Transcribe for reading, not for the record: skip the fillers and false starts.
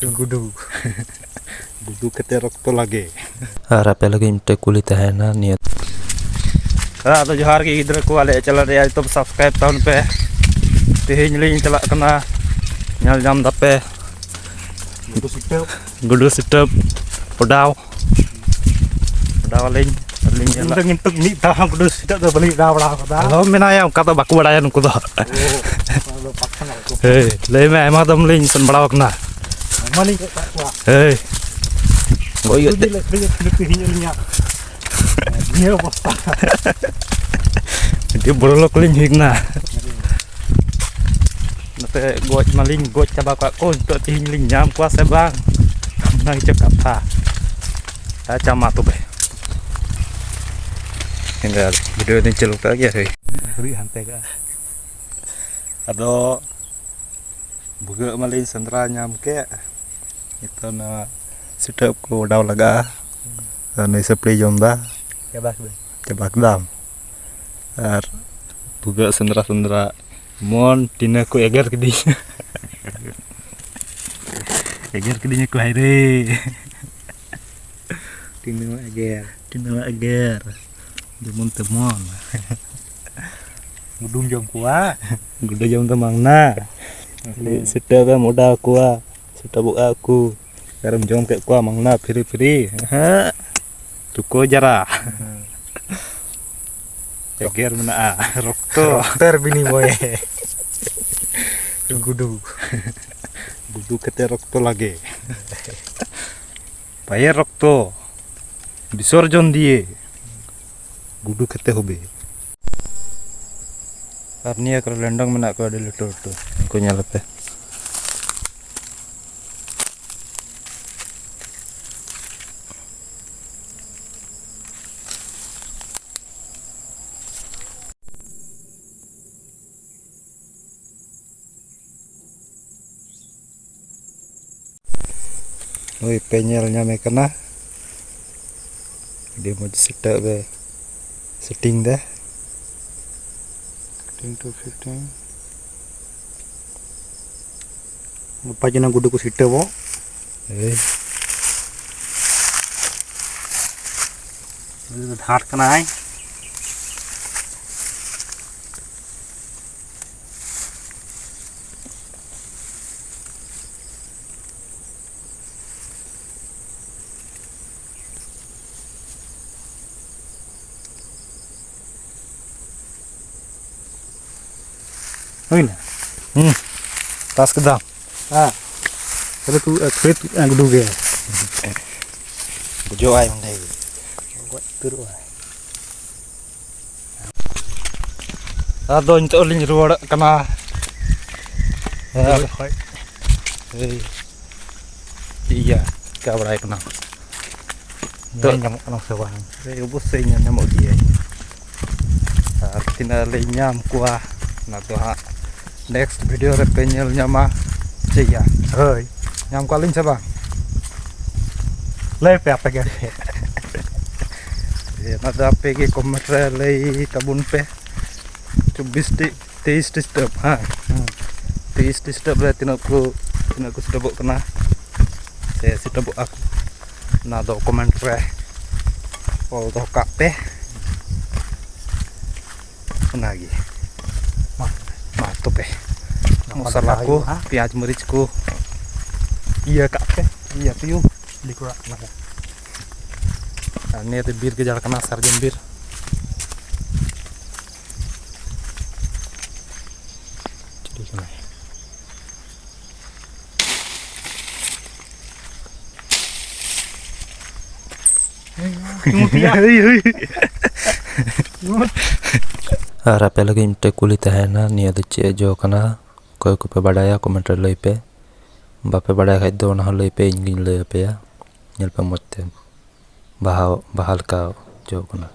Gudu. Gudu kete rokto lagi. Ar ape lagi mite kulit tahena niat. तो जोहार के गिद्रा को आले चला रे तो सब्सक्राइब ताउन पे तेहेñ लिंग चला कना ñal jam dape gudu sitep odaw liñ Kita ngintuk ni tahan gudu sitep tu balik dah dah. lo menaya kata baku badaya nuku do hey le me ma dam liñ sen badaw kena Mana ni tak kuat. hey Oh iya. Dia dia basta. dia borolok liñ higna nate goj maling goj chaba ka ko to tihin liñ nyam kwa se bang nang cakap tha ta chama tu be tinggal video ni celuk lagi ya Beri hantai ka. ado buga maling sendra nyam ke itu na sitep ko daw laga ni spray jomba Kebas be. cebak dam ar buga sendra mon tina ko eger kedi eger kedinya ko haire Tino ager. tina eger demon temon Gudung jom kuat. guda jom temang na sita ka moda kuah sita bu aku garam jom ke kuah mangna piri ha tuko jara eger mana rokto Terbini boy. Gudu. gudu kete rokto lagi bayar rokto bisorjon দিয়ে gudu kete hobe arnia kalau lendang menak ko ada luto ko nyalape Oi penyelnya mekana dia mau disita be setting dah 10 to 15. Apa jana gudu ko sitep bo? Hard kana ai. Oi na. tas kedam Ah. Kalau tu kret gudu ge. bujo ai mandai Buat terus. ado nto liñ ruwad kana Hoi. iya ka brai kana Tuh nyamuk kana sewang. ubus seinya nyamuk dia artina lenyam kuah na to ha next video re penyel nyama cia Hoi. nyam kaling sa bang Le pe apa ge. na da pe ke kometre lei tabun pe 23 step ha 23 step re tinaku sudah kena saya sudah aku na do komentre ol do kape lagi matup masalaku piaj mericku Iya kak pe. iya tuh Dikurak mana. ini ada bir kejar kena sarjan bir jadi kena Ar ape lagi mite kulit tahena niat ce jo kana koy ko pe badaya komentar lei pe bape badaya khai do na lei pe ingin lei pe ya nyel pe motte bahal ka jo kana